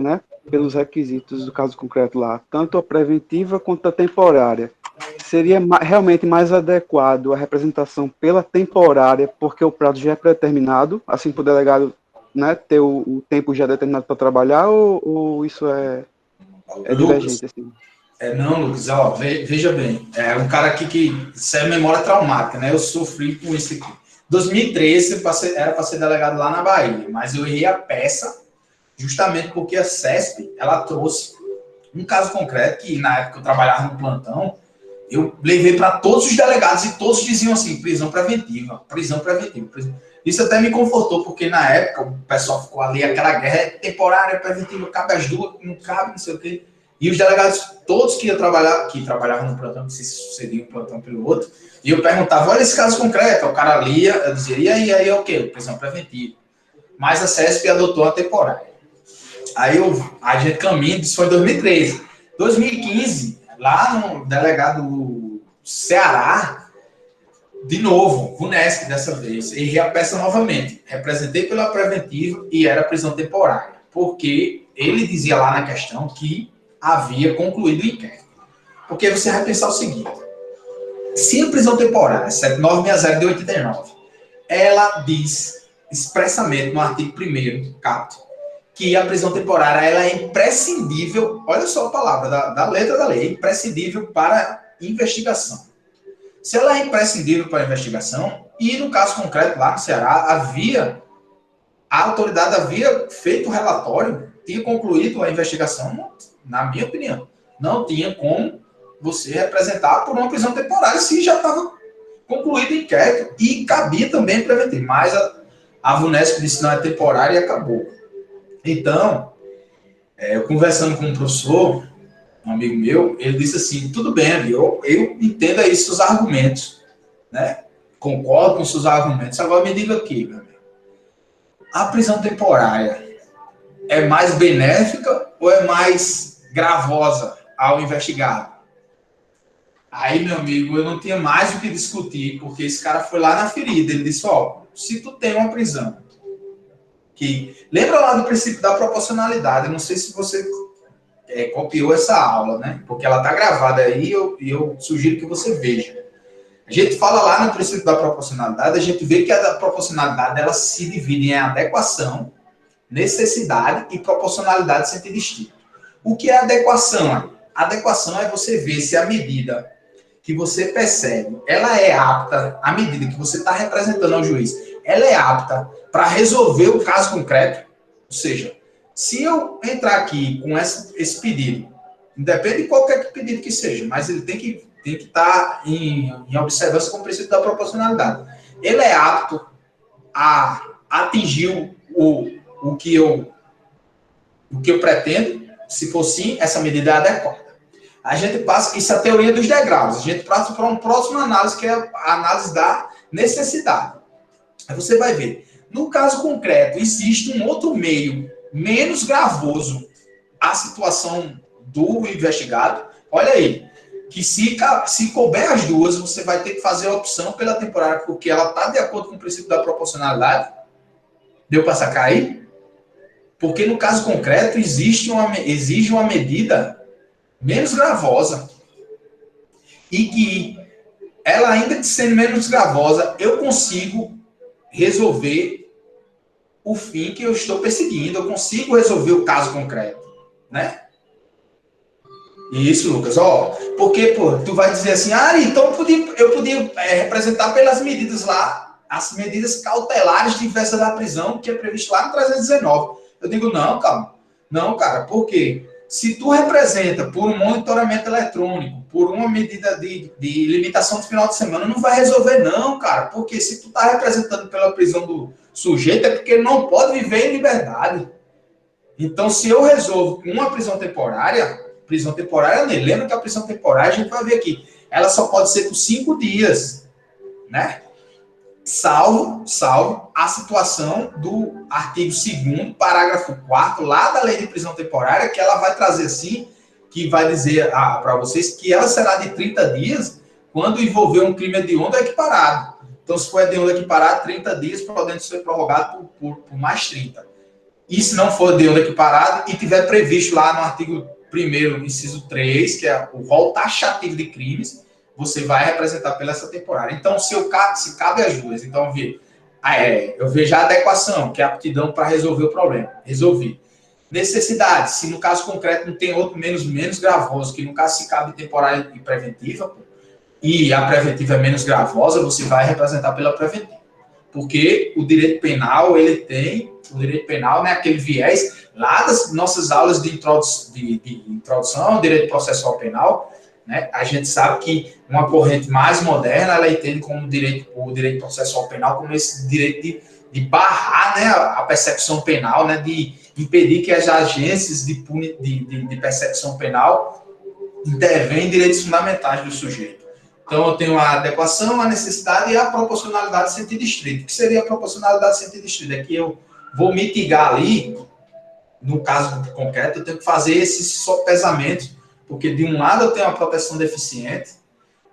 né, pelos requisitos do caso concreto lá, tanto a preventiva quanto a temporária, seria realmente mais adequado a representação pela temporária, porque o prazo já é predeterminado, assim para o delegado, né, ter o tempo já determinado para trabalhar, ou isso é Lucas, divergente? Assim? não, Lucas, ó, veja bem, é um cara aqui que isso é memória traumática, né? Eu sofri com isso aqui. 2013 era para ser delegado lá na Bahia, mas eu errei a peça justamente porque a CESP ela trouxe um caso concreto que na época eu trabalhava no plantão, eu levei para todos os delegados e todos diziam assim, prisão preventiva, prisão preventiva. Isso até me confortou, porque na época o pessoal ficou ali, aquela guerra temporária, preventiva, cabe as duas, não cabe, não sei o quê. E os delegados, todos que trabalhavam no plantão, que se sucediam um plantão pelo outro, e eu perguntava, olha esse caso concreto, o cara lia, eu dizia, e aí é o quê? Prisão preventiva. Mas a CESP adotou a temporária. Aí a gente caminha, isso foi em 2013. 2015, lá no delegado do Ceará, de novo, VUNESP dessa vez, errei a peça novamente. Representei pela preventiva e era prisão temporária, porque ele dizia lá na questão que havia concluído o inquérito. Porque você vai pensar o seguinte, se a prisão temporária, 7960 de 89, ela diz expressamente no artigo 1º, caput, que a prisão temporária ela é imprescindível, olha só a palavra da letra da lei, imprescindível para investigação. Se ela é imprescindível para a investigação, e no caso concreto lá no Ceará, a autoridade havia feito o relatório, tinha concluído a investigação, na minha opinião, não tinha como você representar por uma prisão temporária se já estava concluído o inquérito e cabia também preventir, mas a VUNESP disse que não é temporária e acabou. Então, eu conversando com um professor, um amigo meu, ele disse assim, tudo bem, eu entendo aí seus argumentos, né? Concordo com seus argumentos. Agora me diga aqui, meu amigo, a prisão temporária é mais benéfica ou é mais gravosa ao investigado? Aí, meu amigo, eu não tinha mais o que discutir, porque esse cara foi lá na ferida. Ele disse, ó, se tu tem uma prisão, que lembra lá do princípio da proporcionalidade, eu não sei se você copiou essa aula, né? Porque ela está gravada aí e eu sugiro que você veja. A gente fala lá no princípio da proporcionalidade, a gente vê que a proporcionalidade ela se divide em adequação, necessidade e proporcionalidade em sentido estrito. O que é adequação? A adequação é você ver se a medida que você percebe, ela é apta, a medida que você está representando ao juiz, ela é apta para resolver o caso concreto. Ou seja, se eu entrar aqui com esse pedido, independe de qualquer pedido que seja, mas ele tem que estar em observância com o princípio da proporcionalidade. Ele é apto a atingir o que eu pretendo, se for sim, essa medida é adequada. A gente passa, isso é a teoria dos degraus, a gente passa para uma próxima análise, que é a análise da necessidade. Aí você vai ver, no caso concreto, existe um outro meio menos gravoso à situação do investigado. Olha aí, que se couber as duas, você vai ter que fazer a opção pela temporária, porque ela está de acordo com o princípio da proporcionalidade. Deu para sacar aí? Porque no caso concreto exige uma medida menos gravosa e que ela, ainda sendo menos gravosa, eu consigo resolver o fim que eu estou perseguindo, eu consigo resolver o caso concreto, né? Isso, Lucas, ó, porque, pô, tu vai dizer assim, então eu podia representar pelas medidas lá, as medidas cautelares de diversa da prisão, que é previsto lá no 319. Eu digo, não, calma, não, cara, por quê? Se tu representa por um monitoramento eletrônico, por uma medida de limitação de final de semana, não vai resolver não, cara. Porque se tu tá representando pela prisão do sujeito, é porque ele não pode viver em liberdade. Então, se eu resolvo com uma prisão temporária, lembra que a prisão temporária, a gente vai ver aqui, ela só pode ser por 5 dias, né? Salvo a situação do artigo 2º, parágrafo 4º, lá da lei de prisão temporária, que ela vai trazer assim, que vai dizer para vocês que ela será de 30 dias quando envolver um crime hediondo equiparado. Então, se for hediondo equiparado, 30 dias, podendo ser prorrogado por mais 30. e se não for de onde equiparado, e tiver previsto lá no artigo 1º, inciso 3, que é o rol taxativo de crimes, você vai representar pela essa temporária. Então, se cabe as duas, então eu vejo a adequação, que é a aptidão para resolver o problema. Resolvi. Necessidade, se no caso concreto não tem outro menos gravoso, que no caso se cabe temporária e preventiva, e a preventiva é menos gravosa, você vai representar pela preventiva. Porque o direito penal, né, aquele viés, lá das nossas aulas de introdução ao direito processual penal, né, a gente sabe que uma corrente mais moderna, ela entende como o direito processual penal como esse direito de barrar, né, a percepção penal, né, de impedir que as agências de percepção penal intervenham em direitos fundamentais do sujeito. Então, eu tenho a adequação, a necessidade e a proporcionalidade sentido estrito. O que seria a proporcionalidade sentido estrito? É que eu vou mitigar ali, no caso concreto, eu tenho que fazer esse sopesamento, porque de um lado eu tenho a proteção deficiente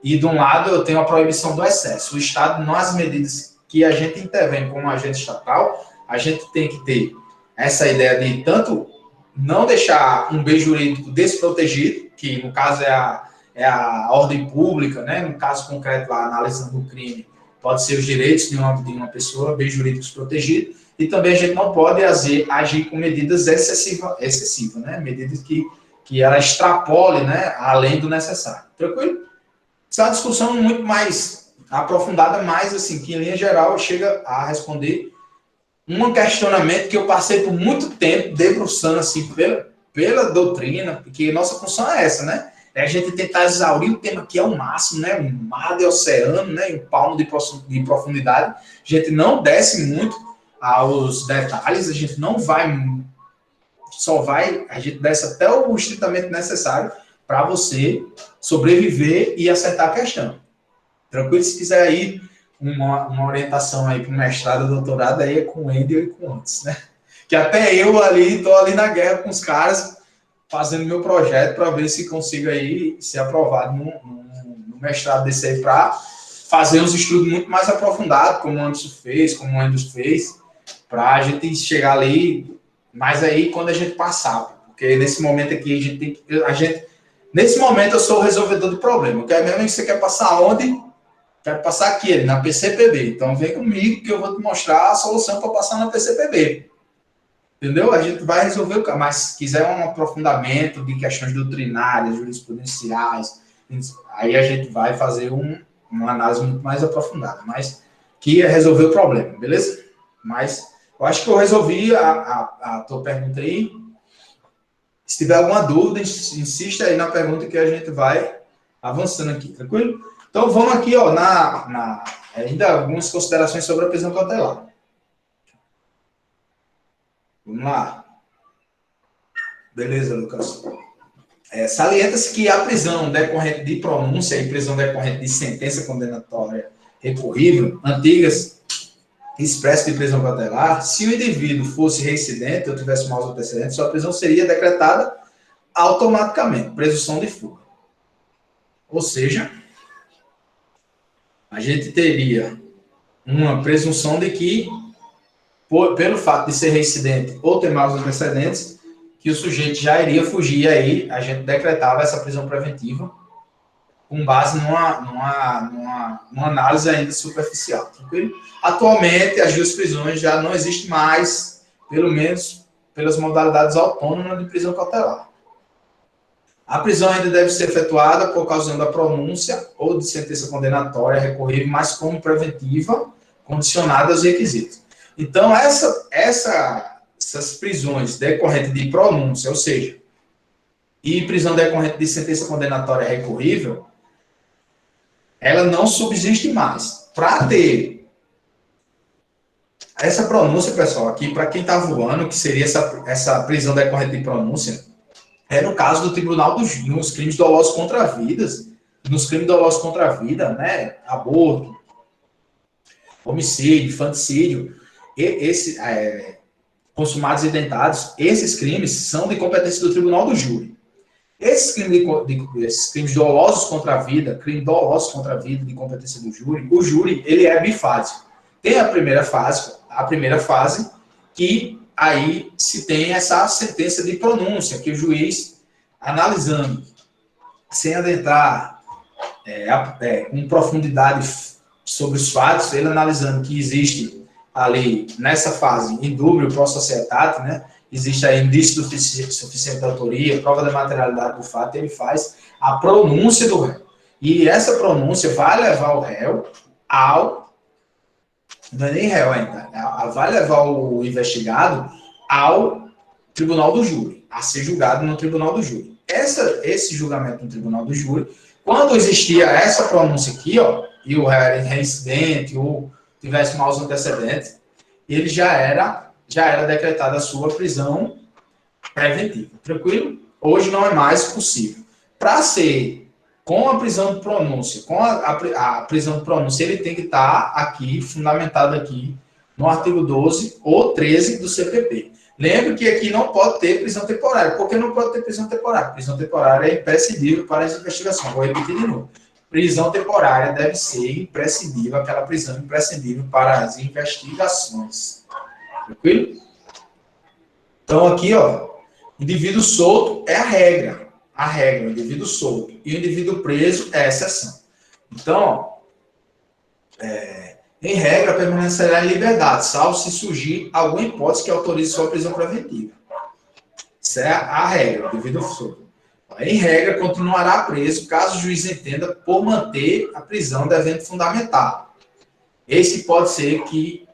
e de um lado eu tenho a proibição do excesso. O Estado, nas medidas que a gente intervém como agente estatal, a gente tem que ter essa ideia de tanto não deixar um bem jurídico desprotegido, que no caso é a ordem pública, né? No caso concreto, lá, analisando o crime, pode ser os direitos de uma pessoa, bem jurídicos protegidos, e também a gente não pode agir com medidas excessivas, né? Medidas que ela extrapole, né, além do necessário. Tranquilo? Essa é uma discussão muito mais aprofundada, mas, assim, que em linha geral chega a responder um questionamento que eu passei por muito tempo debruçando, assim, pela doutrina, porque nossa função é essa, né? É a gente tentar exaurir o tema que é o máximo, né? Um mar de oceano, né? Um palmo de profundidade. A gente não desce muito aos detalhes, a gente não vai... a gente desce até o estritamente necessário para você sobreviver e acertar a questão. Tranquilo? Se quiser aí uma orientação aí para o mestrado, doutorado, aí é com o Wendel e com o antes, né? Que até eu estou ali na guerra com os caras, fazendo meu projeto para ver se consigo aí ser aprovado no mestrado desse aí, para fazer uns estudos muito mais aprofundados, como o Anderson fez, como o Wendel fez, para a gente chegar ali, mas aí quando a gente passar, porque nesse momento aqui nesse momento eu sou o resolvedor de problema. Eu quero mesmo que você quer passar onde? Quero passar aqui, na PCPB. Então vem comigo que eu vou te mostrar a solução para passar na PCPB. Entendeu? A gente vai resolver o caso. Mas se quiser um aprofundamento de questões doutrinárias, jurisprudenciais, aí a gente vai fazer uma análise muito mais aprofundada. Mas que é resolver o problema, beleza? Mas eu acho que eu resolvi a tua pergunta aí. Se tiver alguma dúvida, insista aí na pergunta que a gente vai avançando aqui, tranquilo? Então, vamos aqui, ó, ainda algumas considerações sobre a prisão cautelar. Vamos lá. Beleza, Lucas. Salienta-se que a prisão decorrente de pronúncia e prisão decorrente de sentença condenatória recorrível, antigas expresso de prisão cautelar, se o indivíduo fosse reincidente ou tivesse maus antecedentes, sua prisão seria decretada automaticamente, presunção de fuga. Ou seja, a gente teria uma presunção de que, pelo fato de ser reincidente ou ter maus antecedentes, que o sujeito já iria fugir, e aí a gente decretava essa prisão preventiva com base numa análise ainda superficial, tranquilo? Atualmente, as duas prisões já não existem mais, pelo menos pelas modalidades autônomas de prisão cautelar. A prisão ainda deve ser efetuada por ocasião da pronúncia ou de sentença condenatória recorrível, mas como preventiva, condicionada aos requisitos. Então, essas prisões decorrentes de pronúncia, ou seja, e prisão decorrente de sentença condenatória recorrível, ela não subsiste mais. Para ter essa pronúncia, pessoal, aqui, para quem está voando, que seria essa prisão decorrente de pronúncia, é no caso do tribunal nos crimes dolosos contra a vida, né? Aborto, homicídio, infanticídio, consumados e tentados, esses crimes são de competência do tribunal do júri. Esses crimes dolosos contra a vida, de competência do júri, o júri, ele é bifásico. Tem a primeira fase, que aí se tem essa sentença de pronúncia, que o juiz, analisando, sem adentrar com profundidade sobre os fatos, ele analisando que existe ali, nessa fase, indúbio pro societate, né? Existe aí indício do suficiente de autoria, prova da materialidade do fato, ele faz a pronúncia do réu. E essa pronúncia vai levar o réu ao... Não é nem réu ainda. Vai levar o investigado ao tribunal do júri, a ser julgado no tribunal do júri. Esse julgamento no tribunal do júri, quando existia essa pronúncia aqui, ó, e o réu era reincidente ou tivesse maus antecedentes, ele já era decretada a sua prisão preventiva. Tranquilo? Hoje não é mais possível. Para ser com a prisão de pronúncia, com a prisão de pronúncia, ele tem que estar aqui, fundamentado aqui, no artigo 12 ou 13 do CPP. Lembre que aqui não pode ter prisão temporária. Por que não pode ter prisão temporária? Prisão temporária é imprescindível para as investigações. Vou repetir de novo. Prisão temporária deve ser imprescindível, aquela prisão imprescindível para as investigações. Tranquilo? Então, aqui, ó, indivíduo solto é a regra. A regra, o indivíduo solto. E o indivíduo preso é a exceção. Então, em regra, permanecerá em liberdade, salvo se surgir alguma hipótese que autorize sua prisão preventiva. Isso é a regra, o indivíduo solto. Em regra, continuará preso caso o juiz entenda por manter a prisão devendo fundamentar. Esse pode ser que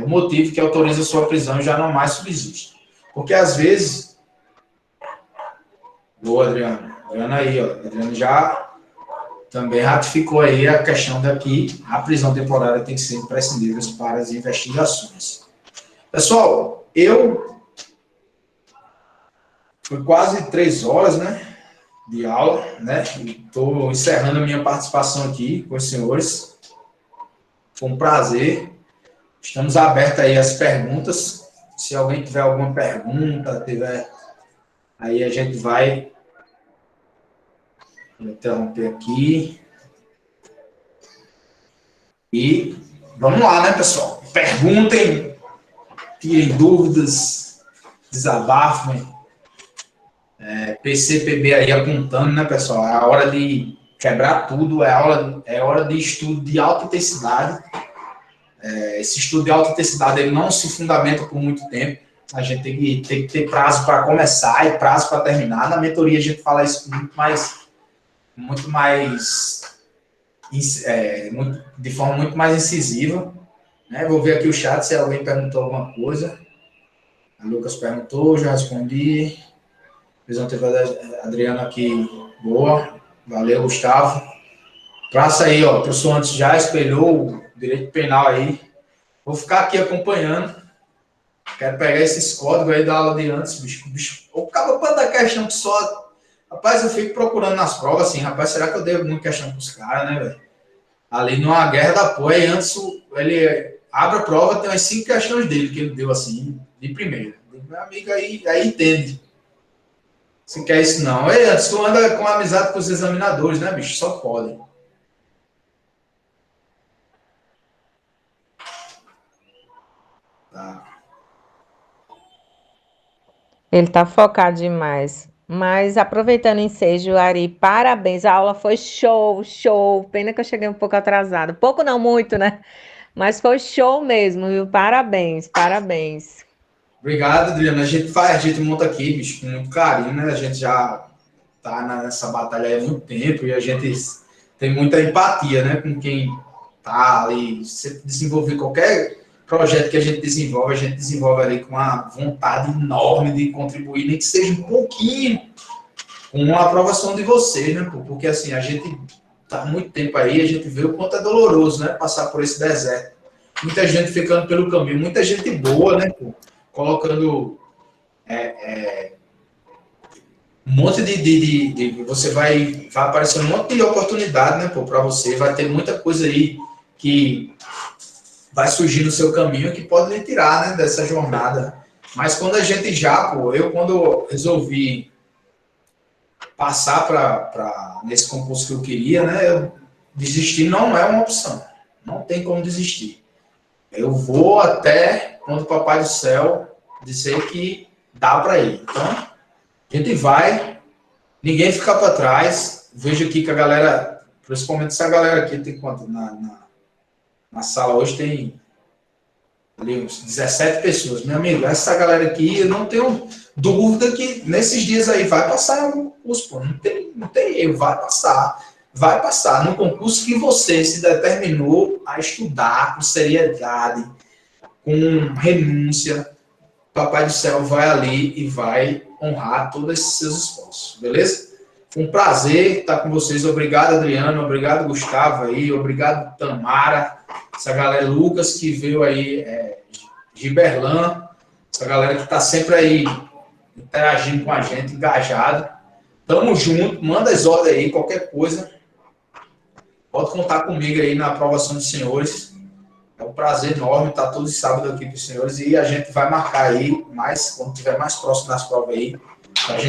o motivo que autoriza a sua prisão já não mais subsiste. Porque, às vezes... Boa, Adriano. Adriano aí, ó. Adriano já também ratificou aí a questão daqui. A prisão temporária tem que ser imprescindível para as investigações. Pessoal, foi quase 3 horas, né, de aula, né? Estou encerrando a minha participação aqui com os senhores. Foi um prazer. Estamos abertos aí às perguntas. Se alguém tiver alguma pergunta, aí a gente vai... Vou interromper aqui. E vamos lá, né, pessoal? Perguntem, tirem dúvidas, desabafem. PCPB aí apontando, né, pessoal? É a hora de quebrar tudo, é hora de estudo de alta intensidade. Esse estudo de alta intensidade ele não se fundamenta por muito tempo. A gente tem que ter prazo para começar e prazo para terminar. Na mentoria a gente fala isso de forma muito mais incisiva. Né? Vou ver aqui o chat se alguém perguntou alguma coisa. A Lucas perguntou, já respondi. Visão teve a Adriana aqui, boa. Valeu, Gustavo. Praça aí, ó. O professor antes já espelhou o direito penal aí. Vou ficar aqui acompanhando. Quero pegar esses códigos aí da aula de antes, bicho. O cabo para dar questão que só... Rapaz, eu fico procurando nas provas, assim, rapaz, será que eu devo muita questão para os caras, né, velho? Ali numa guerra da porra, e antes ele abre a prova, tem umas 5 questões dele que ele deu, assim, de primeira. Meu amigo aí entende. Se quer isso não. Ei, antes tu anda com amizade com os examinadores, né, bicho? Só pode. Tá. Ele tá focado demais. Mas aproveitando o ensejo, Ari, parabéns. A aula foi show, show. Pena que eu cheguei um pouco atrasada. Pouco não, muito, né? Mas foi show mesmo, viu? Parabéns, parabéns. Obrigado, Adriana. A gente monta aqui, bicho, com muito carinho, né? A gente já tá nessa batalha há muito tempo e a gente tem muita empatia, né? Com quem tá ali. Se desenvolver qualquer projeto que a gente desenvolve ali com uma vontade enorme de contribuir, nem que seja um pouquinho com a aprovação de vocês, né? Porque assim, a gente tá há muito tempo aí, a gente vê o quanto é doloroso, né? Passar por esse deserto. Muita gente ficando pelo caminho, muita gente boa, né? Colocando um monte de você vai aparecer um monte de oportunidade, né, para você, vai ter muita coisa aí que vai surgir no seu caminho que pode lhe tirar, né, dessa jornada. Mas quando a gente quando eu resolvi passar para nesse concurso que eu queria, né, desistir não é uma opção, não tem como desistir. Eu vou até quando o Papai do Céu dizer que dá para ir. Então, a gente vai, ninguém fica para trás. Vejo aqui que a galera, principalmente essa galera aqui, tem quanto? Na sala hoje tem ali uns 17 pessoas. Meu amigo, essa galera aqui, eu não tenho dúvida que nesses dias aí vai passar um concurso, pô. Não tem erro, vai passar. Vai passar no concurso que você se determinou a estudar com seriedade, com renúncia. Papai do Céu vai ali e vai honrar todos esses seus esforços, beleza? Foi um prazer estar com vocês. Obrigado, Adriano. Obrigado, Gustavo aí. Obrigado, Tamara. Essa galera, Lucas, que veio aí, Giberlan. Essa galera que está sempre aí interagindo com a gente, engajado. Tamo junto. Manda as ordens aí, qualquer coisa. Pode contar comigo aí na aprovação dos senhores. É um prazer enorme estar todos os sábados aqui para os senhores. E a gente vai marcar aí, mais, quando estiver mais próximo das provas aí, a gente